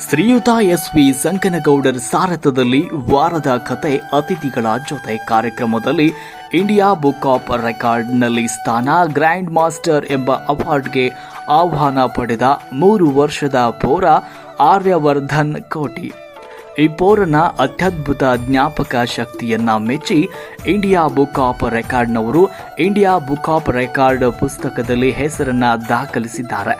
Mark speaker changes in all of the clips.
Speaker 1: ಶ್ರೀಯುತ ಎಸ್.ವಿ. ಸಂಕನಗೌಡರ್ ಸಾರಥ್ಯದಲ್ಲಿ ವಾರದ ಕತೆ ಅತಿಥಿಗಳ ಜೊತೆ ಕಾರ್ಯಕ್ರಮದಲ್ಲಿ ಇಂಡಿಯಾ ಬುಕ್ ಆಫ್ ರೆಕಾರ್ಡ್ನಲ್ಲಿ ಸ್ಥಾನ, ಗ್ರ್ಯಾಂಡ್ ಮಾಸ್ಟರ್ ಎಂಬ ಅವಾರ್ಡ್ಗೆ ಆಹ್ವಾನ ಪಡೆದ 3 ವರ್ಷದ ಪೌರ ಆರ್ಯವರ್ಧನ್ ಕೋಟಿ. ಈ ಪೌರನ ಅತ್ಯದ್ಭುತ ಜ್ಞಾಪಕ ಶಕ್ತಿಯನ್ನ ಮೆಚ್ಚಿ ಇಂಡಿಯಾ ಬುಕ್ ಆಫ್ ರೆಕಾರ್ಡ್ನವರು ಇಂಡಿಯಾ ಬುಕ್ ಆಫ್ ರೆಕಾರ್ಡ್ ಪುಸ್ತಕದಲ್ಲಿ ಹೆಸರನ್ನ ದಾಖಲಿಸಿದ್ದಾರೆ.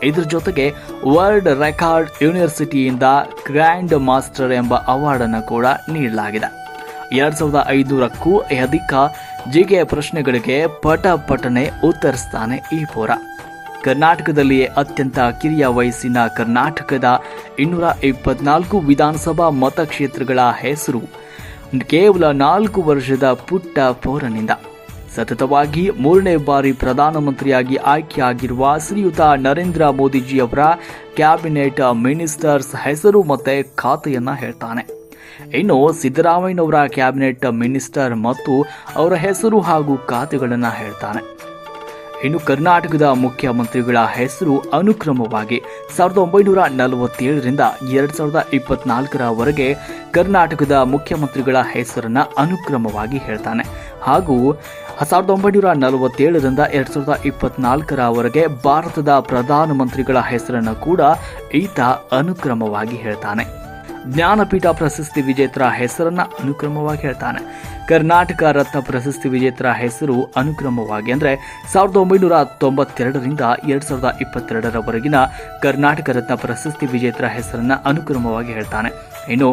Speaker 1: ಇದರ ಜೊತೆಗೆ ವರ್ಲ್ಡ್ ರೆಕಾರ್ಡ್ ಯೂನಿವರ್ಸಿಟಿಯಿಂದ ಗ್ರ್ಯಾಂಡ್ ಮಾಸ್ಟರ್ ಎಂಬ ಅವಾರ್ಡ್ ಅನ್ನು ಕೂಡ ನೀಡಲಾಗಿದೆ. 2500ಕ್ಕೂ ಅಧಿಕ ಜಿಕೆ ಪ್ರಶ್ನೆಗಳಿಗೆ ಪಟನೆ ಉತ್ತರಿಸ್ತಾನೆ ಈ ಪೌರ. ಕರ್ನಾಟಕದಲ್ಲಿಯೇ ಅತ್ಯಂತ ಕಿರಿಯ ವಯಸ್ಸಿನ ಕರ್ನಾಟಕದ 224 ವಿಧಾನಸಭಾ ಮತಕ್ಷೇತ್ರಗಳ ಹೆಸರು ಕೇವಲ 4 ವರ್ಷದ ಪುಟ್ಟ ಪೌರನಿಂದ ಸತತವಾಗಿ 3ನೇ ಬಾರಿ ಪ್ರಧಾನಮಂತ್ರಿಯಾಗಿ ಆಯ್ಕೆಯಾಗಿರುವ ಶ್ರೀಯುತ ನರೇಂದ್ರ ಮೋದಿಜಿಯವರ ಕ್ಯಾಬಿನೆಟ್ ಮಿನಿಸ್ಟರ್ಸ್ ಹೆಸರು ಮತ್ತೆ ಖಾತೆಯನ್ನ ಹೇಳ್ತಾನೆ. ಇನ್ನು ಸಿದ್ದರಾಮಯ್ಯನವರ ಕ್ಯಾಬಿನೆಟ್ ಮಿನಿಸ್ಟರ್ ಮತ್ತು ಅವರ ಹೆಸರು ಹಾಗೂ ಖಾತೆಗಳನ್ನು ಹೇಳ್ತಾನೆ. ಇನ್ನು ಕರ್ನಾಟಕದ ಮುಖ್ಯಮಂತ್ರಿಗಳ ಹೆಸರು ಅನುಕ್ರಮವಾಗಿ 1947ರಿಂದ 2024ರವರೆಗೆ ಕರ್ನಾಟಕದ ಮುಖ್ಯಮಂತ್ರಿಗಳ ಹೆಸರನ್ನ ಅನುಕ್ರಮವಾಗಿ ಹೇಳ್ತಾನೆ. ಹಾಗೂ 1947ರಿಂದ 2024ರವರೆಗೆ ಭಾರತದ ಪ್ರಧಾನಮಂತ್ರಿಗಳ ಹೆಸರನ್ನು ಕೂಡ ಈತ ಅನುಕ್ರಮವಾಗಿ ಹೇಳ್ತಾನೆ. ಜ್ಞಾನಪೀಠ ಪ್ರಶಸ್ತಿ ವಿಜೇತರ ಹೆಸರನ್ನ ಅನುಕ್ರಮವಾಗಿ ಹೇಳ್ತಾನೆ. ಕರ್ನಾಟಕ ರತ್ನ ಪ್ರಶಸ್ತಿ ವಿಜೇತರ ಹೆಸರು ಅನುಕ್ರಮವಾಗಿ ಅಂದರೆ 1992ರಿಂದ 2022ರವರೆಗಿನ ಕರ್ನಾಟಕ ರತ್ನ ಪ್ರಶಸ್ತಿ ವಿಜೇತರ ಹೆಸರನ್ನ ಅನುಕ್ರಮವಾಗಿ ಹೇಳ್ತಾನೆ. ಇನ್ನು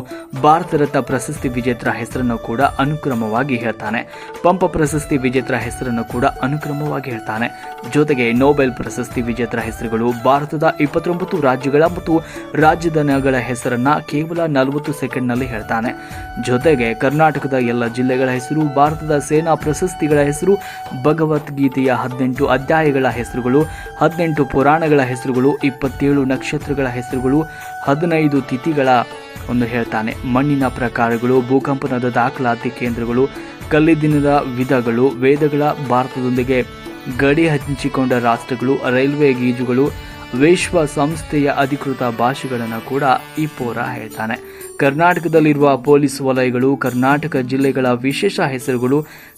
Speaker 1: ಭಾರತ ರತ್ನ ಪ್ರಶಸ್ತಿ ವಿಜೇತರ ಹೆಸರನ್ನು ಕೂಡ ಅನುಕ್ರಮವಾಗಿ ಹೇಳ್ತಾನೆ. ಪಂಪ ಪ್ರಶಸ್ತಿ ವಿಜೇತರ ಹೆಸರನ್ನು ಕೂಡ ಅನುಕ್ರಮವಾಗಿ ಹೇಳ್ತಾನೆ. ಜೊತೆಗೆ ನೊಬೆಲ್ ಪ್ರಶಸ್ತಿ ವಿಜೇತರ ಹೆಸರುಗಳು, ಭಾರತದ 29 ರಾಜ್ಯಗಳ ಮತ್ತು ರಾಜಧಾನಿಗಳ ಹೆಸರನ್ನ ಕೇವಲ 40 ಸೆಕೆಂಡ್ನಲ್ಲಿ ಹೇಳ್ತಾನೆ. ಜೊತೆಗೆ ಕರ್ನಾಟಕದ ಎಲ್ಲ ಜಿಲ್ಲೆಗಳ ಹೆಸರು, ಭಾರತದ ಸೇನಾ ಪ್ರಶಸ್ತಿಗಳ ಹೆಸರು, ಭಗವದ್ಗೀತೆಯ 18 ಅಧ್ಯಾಯಗಳ ಹೆಸರುಗಳು, 18 ಪುರಾಣಗಳ ಹೆಸರುಗಳು, 27 ನಕ್ಷತ್ರಗಳ ಹೆಸರುಗಳು, 15 ತಿಥಿಗಳ ಹೇಳ್ತಾನೆ. ಮಣ್ಣಿನ ಪ್ರಕಾರಗಳು, ಭೂಕಂಪನದ ದಾಖಲಾತಿ ಕೇಂದ್ರಗಳು, ಕಲ್ಲಿದ್ದಿನದ ವಿಧಗಳು, ವೇದಗಳ, ಭಾರತದೊಂದಿಗೆ ಗಡಿ ಹಂಚಿಕೊಂಡ ರಾಷ್ಟ್ರಗಳು, ರೈಲ್ವೆ ಗೀಜುಗಳು, ವಿಶ್ವ ಸಂಸ್ಥೆಯ ಅಧಿಕೃತ ಭಾಷೆಗಳನ್ನು ಕೂಡ ಈ ಪೌರ ಹೇಳ್ತಾನೆ. ಕರ್ನಾಟಕದಲ್ಲಿರುವ ಪೊಲೀಸ್ ವಲಯಗಳು, ಕರ್ನಾಟಕ ಜಿಲ್ಲೆಗಳ ವಿಶೇಷ ಹೆಸರುಗಳು,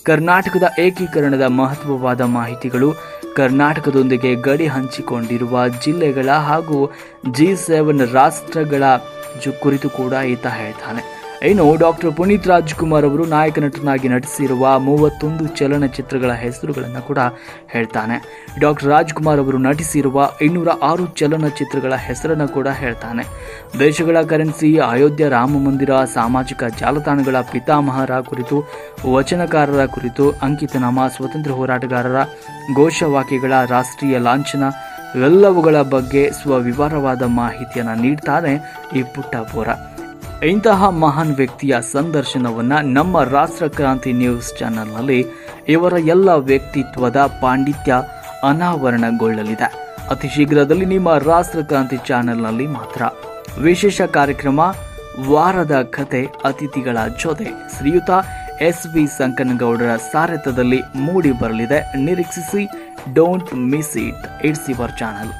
Speaker 1: ಕರ್ನಾಟಕದ ಏಕೀಕರಣದ ಮಹತ್ವವಾದ ಮಾಹಿತಿಗಳು, ಕರ್ನಾಟಕದೊಂದಿಗೆ ಗಡಿ ಹಂಚಿಕೊಂಡಿರುವ ಜಿಲ್ಲೆಗಳ ಹಾಗೂ G7 ರಾಷ್ಟ್ರಗಳ ಕುರಿತು ಕೂಡ ಈತ ಹೇಳ್ತಾನೆ. ಇನ್ನು ಡಾಕ್ಟರ್ ಪುನೀತ್ ರಾಜ್ಕುಮಾರ್ ಅವರು ನಾಯಕ ನಟನಾಗಿ ನಟಿಸಿರುವ 31 ಚಲನಚಿತ್ರಗಳ ಹೆಸರುಗಳನ್ನು ಕೂಡ ಹೇಳ್ತಾನೆ. ಡಾಕ್ಟರ್ ರಾಜ್ಕುಮಾರ್ ಅವರು ನಟಿಸಿರುವ 206 ಚಲನಚಿತ್ರಗಳ ಹೆಸರನ್ನು ಕೂಡ ಹೇಳ್ತಾನೆ. ದೇಶಗಳ ಕರೆನ್ಸಿ, ಅಯೋಧ್ಯ ರಾಮ ಮಂದಿರ, ಸಾಮಾಜಿಕ ಜಾಲತಾಣಗಳ ಪಿತಾಮಹರ ಕುರಿತು, ವಚನಕಾರರ ಕುರಿತು, ಅಂಕಿತನಾಮ, ಸ್ವಾತಂತ್ರ್ಯ ಹೋರಾಟಗಾರರ ಘೋಷವಾಕ್ಯಗಳ ರಾಷ್ಟ್ರೀಯ ಲಾಂಛನ ಇವೆಲ್ಲವುಗಳ ಬಗ್ಗೆ ಸ್ವವಿವರವಾದ ಮಾಹಿತಿಯನ್ನು ನೀಡ್ತಾನೆ ಈ ಪುಟ್ಟ ಪೌರ. ಇಂತಹ ಮಹಾನ್ ವ್ಯಕ್ತಿಯ ಸಂದರ್ಶನವನ್ನು ನಮ್ಮ ರಾಷ್ಟ್ರಕ್ರಾಂತಿ ನ್ಯೂಸ್ ಚಾನೆಲ್ನಲ್ಲಿ ಇವರ ಎಲ್ಲ ವ್ಯಕ್ತಿತ್ವದ ಪಾಂಡಿತ್ಯ ಅನಾವರಣಗೊಳ್ಳಲಿದೆ. ಅತಿ ಶೀಘ್ರದಲ್ಲಿ ನಿಮ್ಮ ರಾಷ್ಟ್ರಕ್ರಾಂತಿ ಚಾನೆಲ್ನಲ್ಲಿ ಮಾತ್ರ. ವಿಶೇಷ ಕಾರ್ಯಕ್ರಮ ವಾರದ ಕತೆ ಅತಿಥಿಗಳ ಜೊತೆ ಶ್ರೀಯುತ ಎಸ್.ವಿ. ಸಂಕನಗೌಡರ ಸಾರಥ್ಯದಲ್ಲಿ ಮೂಡಿ ಬರಲಿದೆ. ನಿರೀಕ್ಷಿಸಿ. Don't miss it. It's your channel.